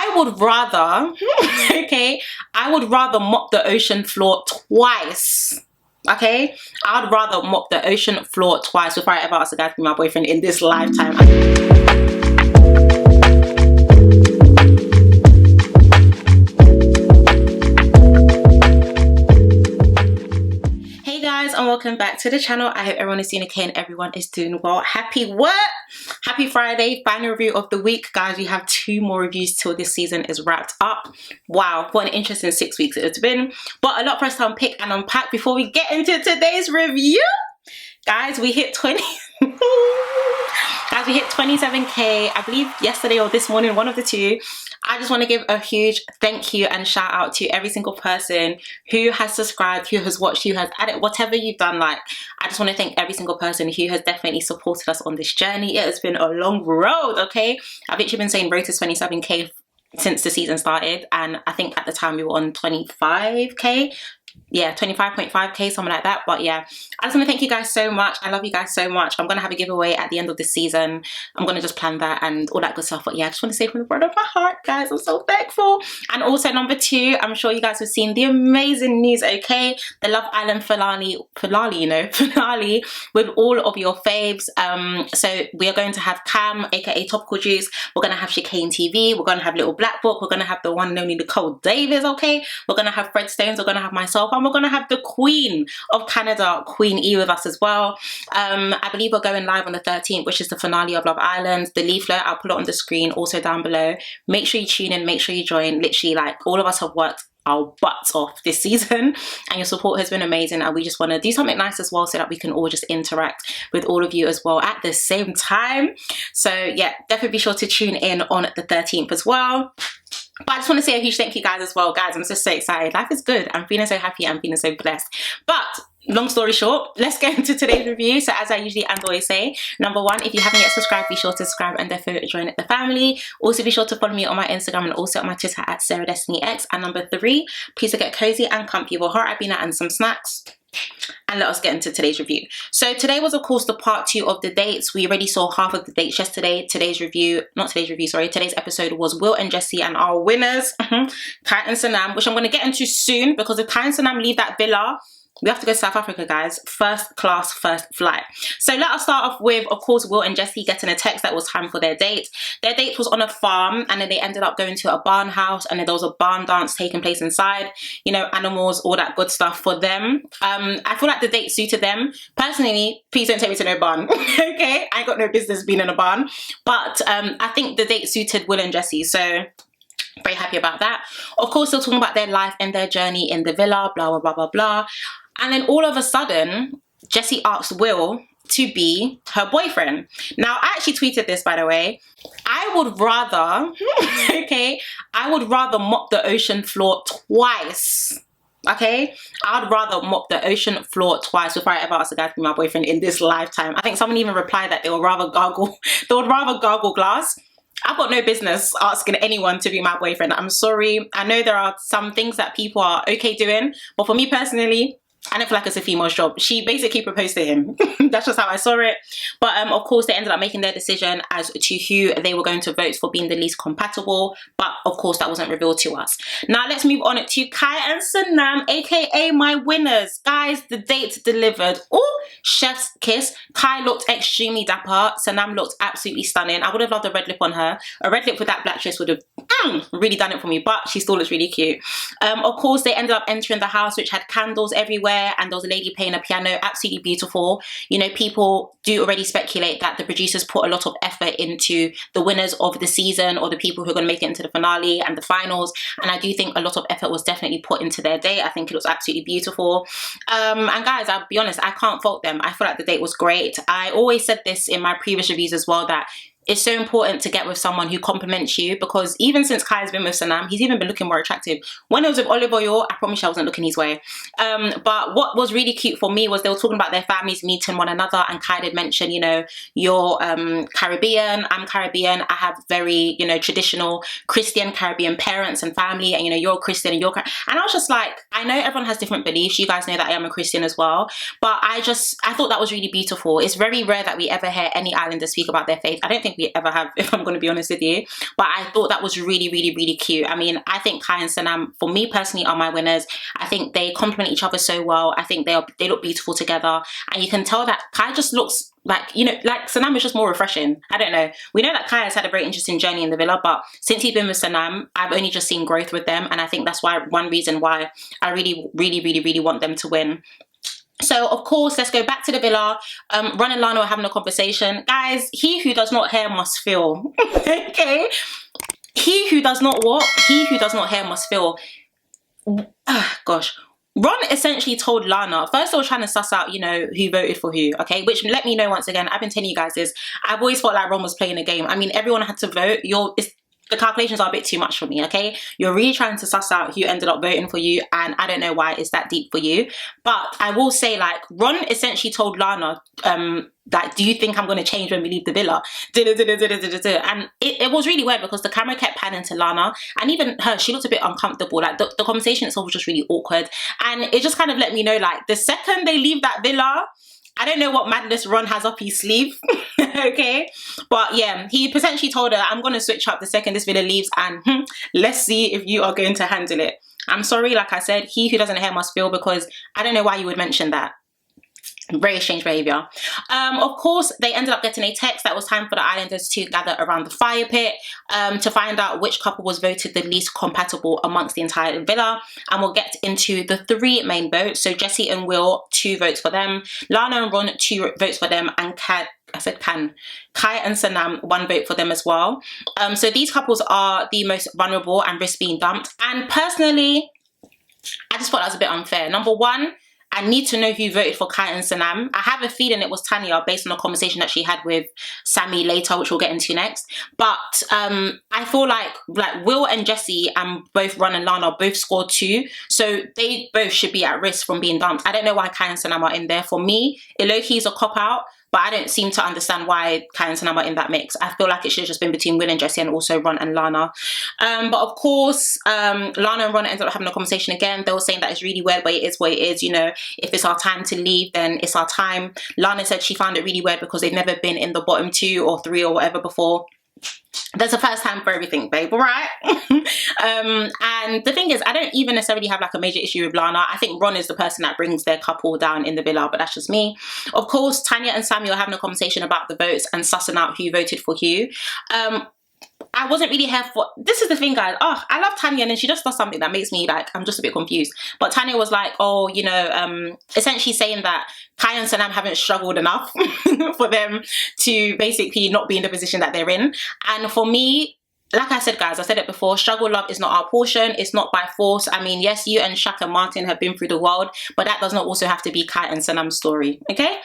I would rather, okay, I would rather mop the ocean floor twice. Okay, I'd rather mop the ocean floor twice before I ever ask a guy to be my boyfriend in this lifetime. Hey guys, and welcome back to the channel. I hope everyone is doing okay and everyone is doing well. Happy Friday, final review of the week. Guys, we have 2 more reviews till this season is wrapped up. Wow, what an interesting 6 weeks it's been, but a lot for us to unpick and unpack before we get into today's review. Guys, we hit 20 guys, we hit 27k, I believe yesterday or this morning, one of the two. I just want to give a huge thank you and shout out to every single person who has subscribed, who has watched, who has added, whatever you've done. Like, I just want to thank every single person who has definitely supported us on this journey. It has been a long road, okay? I've literally been saying road to 27k since the season started, and I think at the time we were on 25k. Yeah, 25.5k, something like that. But yeah, I just want to thank you guys so much. I love you guys so much. I'm going to have a giveaway at the end of this season. I'm going to just plan that and all that good stuff. But yeah, I just want to say from the bottom of my heart, guys, I'm so thankful. And also number 2, I'm sure you guys have seen the amazing news, okay? The Love Island finale with all of your faves. So we are going to have Cam, aka Topical Juice. We're going to have Chicane TV. We're going to have Little Black Book. We're going to have the one and only Nicole Davis, okay? We're going to have Fred Stones. We're going to have myself. And we're going to have the Queen of Canada, Queen E, with us as well. I believe we're going live on the 13th, which is the finale of Love Island. The leaflet, I'll put it on the screen also down below. Make sure you tune in, make sure you join. Literally, like, all of us have worked our butts off this season and your support has been amazing, and we just want to do something nice as well so that we can all just interact with all of you as well at the same time. So yeah, definitely be sure to tune in on the 13th as well. But I just want to say a huge thank you guys as well. Guys, I'm just so excited. Life is good. I'm feeling so happy. I'm feeling so blessed. But long story short, let's get into today's review. So as I usually and always say, number 1, if you haven't yet subscribed, be sure to subscribe and definitely join the family. Also be sure to follow me on my Instagram and also on my Twitter at SarahDestinyX. And number 3, please get cozy and comfy with hot Ibina and some snacks. And let us get into today's review. So today was of course the part 2 of the dates. We already saw half of the dates yesterday. Today's episode was Will and Jessie and our winners, Kai and Sanam, which I'm going to get into soon, because if Kai and Sanam leave that villa, we have to go to South Africa, guys. First class, first flight. So let us start off with, of course, Will and Jessie getting a text that it was time for their date. Their date was on a farm, and then they ended up going to a barn house, and then there was a barn dance taking place inside. You know, animals, all that good stuff for them. I feel like the date suited them. Personally, please don't take me to no barn, okay? I ain't got no business being in a barn. But I think the date suited Will and Jessie, so very happy about that. Of course, they're talking about their life and their journey in the villa, blah, blah, blah, blah, blah. And then all of a sudden, Jessie asked Will to be her boyfriend. Now, I actually tweeted this, by the way. I would rather, okay, I would rather mop the ocean floor twice. Okay, I'd rather mop the ocean floor twice before I ever ask a guy to be my boyfriend in this lifetime. I think someone even replied that they would rather gargle glass. I've got no business asking anyone to be my boyfriend. I'm sorry. I know there are some things that people are okay doing, but for me personally, I don't feel like it's a female's job. She basically proposed to him. That's just how I saw it. But of course, they ended up making their decision as to who they were going to vote for being the least compatible. But of course, that wasn't revealed to us. Now, let's move on to Kai and Sanam, aka my winners. Guys, the date delivered. Oh, chef's kiss. Kai looked extremely dapper. Sanam looked absolutely stunning. I would have loved a red lip on her. A red lip with that black dress would have really done it for me. But she still looks really cute. Of course, they ended up entering the house, which had candles everywhere. And there was a lady playing a piano, absolutely beautiful. You know, people do already speculate that the producers put a lot of effort into the winners of the season, or the people who are going to make it into the finale and the finals. And I do think a lot of effort was definitely put into their date. I think it was absolutely beautiful. And guys, I'll be honest, I can't fault them. I feel like the date was great. I always said this in my previous reviews as well, that it's so important to get with someone who compliments you, because even since Kai's been with Sanam, he's even been looking more attractive. When it was with Olive Oil, I promise you I wasn't looking his way. But what was really cute for me was they were talking about their families meeting one another, and Kai did mention, you know, you're Caribbean, I'm Caribbean, I have very, you know, traditional Christian Caribbean parents and family, and you know, you're Christian and you're and I was just like, I know everyone has different beliefs. You guys know that I am a Christian as well, but I thought that was really beautiful. It's very rare that we ever hear any islander speak about their faith. I don't think think we ever have, if I'm going to be honest with you. But I thought that was really, really, really cute. I mean, I think Kai and Sanam, for me personally, are my winners. I think they complement each other so well. I think they look beautiful together. And you can tell that Kai just looks like, you know, like Sanam is just more refreshing. I don't know. We know that Kai has had a very interesting journey in the villa, but since he's been with Sanam, I've only just seen growth with them. And I think that's why one reason why I really, really, really, really want them to win. So, of course, let's go back to the villa. Ron and Lana are having a conversation. Guys, he who does not hear must feel. Okay? He who does not what? He who does not hear must feel. Gosh. Ron essentially told Lana, first they were trying to suss out, you know, who voted for who, okay? Which, let me know once again, I've been telling you guys this. I've always felt like Ron was playing a game. I mean, everyone had to vote. The calculations are a bit too much for me, okay? You're really trying to suss out who ended up voting for you, and I don't know why it's that deep for you. But I will say, like, Ron essentially told Lana, like, do you think I'm going to change when we leave the villa? And it was really weird because the camera kept panning to Lana, and even her, she looked a bit uncomfortable. Like, the conversation itself was just really awkward. And it just kind of let me know, like, the second they leave that villa, I don't know what madness Ron has up his sleeve, okay? But yeah, he potentially told her, I'm going to switch up the second this villa leaves, and let's see if you are going to handle it. I'm sorry, like I said, he who doesn't hear must feel, because I don't know why you would mention that. Very strange behavior. Of course, they ended up getting a text that it was time for the islanders to gather around the fire pit to find out which couple was voted the least compatible amongst the entire villa. And we'll get into the 3 main votes. So Jessie and Will, 2 votes for them. Lana and Ron, 2 votes for them. And Kai and Sanam, 1 vote for them as well. So these couples are the most vulnerable and risk being dumped. And personally, I just thought that was a bit unfair. Number 1, I need to know who voted for Kai and Sanam. I have a feeling it was Tanya based on a conversation that she had with Sammy later, which we'll get into next. But I feel like Will and Jessie and both Ron and Lana both scored 2. So they both should be at risk from being dumped. I don't know why Kai and Sanam are in there. For me, it low-key is a cop-out. But I don't seem to understand why Kai and Sanam are in that mix. I feel like it should have just been between Will and Jessie and also Ron and Lana. But of course, Lana and Ron ended up having a conversation again. They were saying that it's really weird, but it is what it is. You know, if it's our time to leave, then it's our time. Lana said she found it really weird because they've never been in the bottom 2 or 3 or whatever before. There's a first time for everything, babe, all right? And the thing is, I don't even necessarily have like a major issue with Lana. I think Ron is the person that brings their couple down in the villa, but that's just me. Of course, Tanya and Samuel are having a conversation about the votes and sussing out who voted for who. I wasn't really here for, this is the thing, guys. Oh, I love Tanya, and then she just does something that makes me like, I'm just a bit confused. But Tanya was like, oh, you know, essentially saying that Kai and Sanam haven't struggled enough for them to basically not be in the position that they're in. And for me, like I said, guys, I said it before, struggle love is not our portion. It's not by force. I mean, yes, you and Shaq and Martin have been through the world, but that does not also have to be Kai and Sanam's story, okay?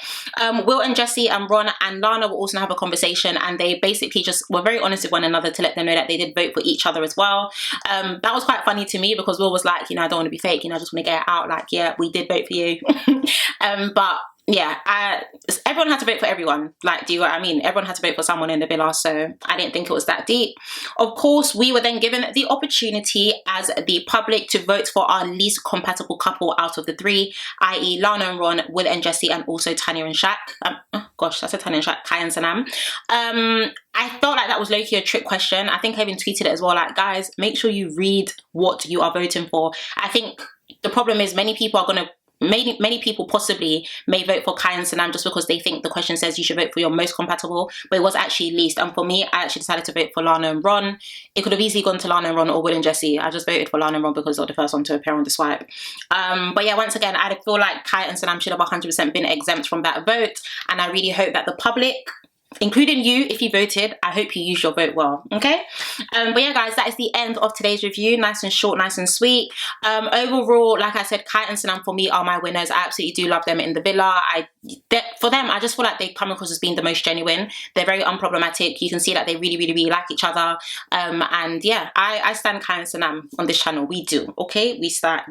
Will and Jessie and Ron and Lana will also have a conversation, and they basically just were very honest with one another to let them know that they did vote for each other as well. That was quite funny to me because Will was like, you know, I don't want to be fake, you know, I just want to get it out, like, yeah, we did vote for you. But yeah, everyone had to vote for everyone. Like, do you know what I mean? Everyone had to vote for someone in the villa, so I didn't think it was that deep. Of course, we were then given the opportunity as the public to vote for our least compatible couple out of the 3, i.e. Lana and Ron, Will and Jessie, and also Tanya and Shaq. Oh gosh, I said Tanya and Shaq, Kai and Sanam. I felt like that was low-key a trick question. I think I even tweeted it as well, like, guys, make sure you read what you are voting for. I think the problem is many people possibly may vote for Kai and Sanam just because they think the question says you should vote for your most compatible, but it was actually least. And for me, I actually decided to vote for Lana and Ron. It could have easily gone to Lana and Ron or Will and Jessie. I just voted for Lana and Ron because they were the first one to appear on the swipe. But yeah, once again, I feel like Kai and Sanam should have 100% been exempt from that vote, and I really hope that the public, including you, if you voted, I hope you used your vote well, okay? But yeah, guys, that is the end of today's review. Nice and short, nice and sweet. Overall, like I said, Kai and Sanam for me are my winners. I absolutely do love them in the villa. For them, I just feel like they come across as being the most genuine. They're very unproblematic. You can see that they really, really, really like each other. And yeah, I stand Kai and Sanam on this channel. We do, okay? We stand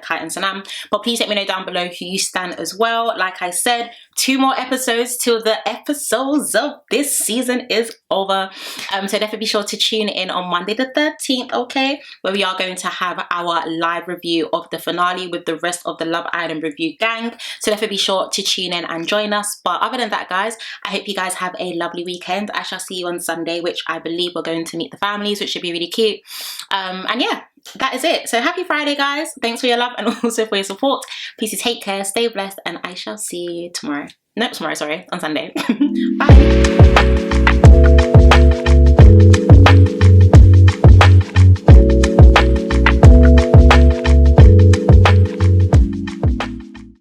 Kai and Sanam. But please let me know down below who you stand as well. Like I said, 2 more episodes till the episode's over. this season is over. So definitely be sure to tune in on Monday the 13th, okay, where we are going to have our live review of the finale with the rest of the Love Island review gang. So definitely be sure to tune in and join us. But other than that, guys, I hope you guys have a lovely weekend. I shall see you on Sunday, which I believe we're going to meet the families, which should be really cute. And yeah, that is it. So happy Friday, guys. Thanks for your love and also for your support. Please take care, stay blessed, and I shall see you tomorrow. No, tomorrow, sorry, on Sunday. Bye.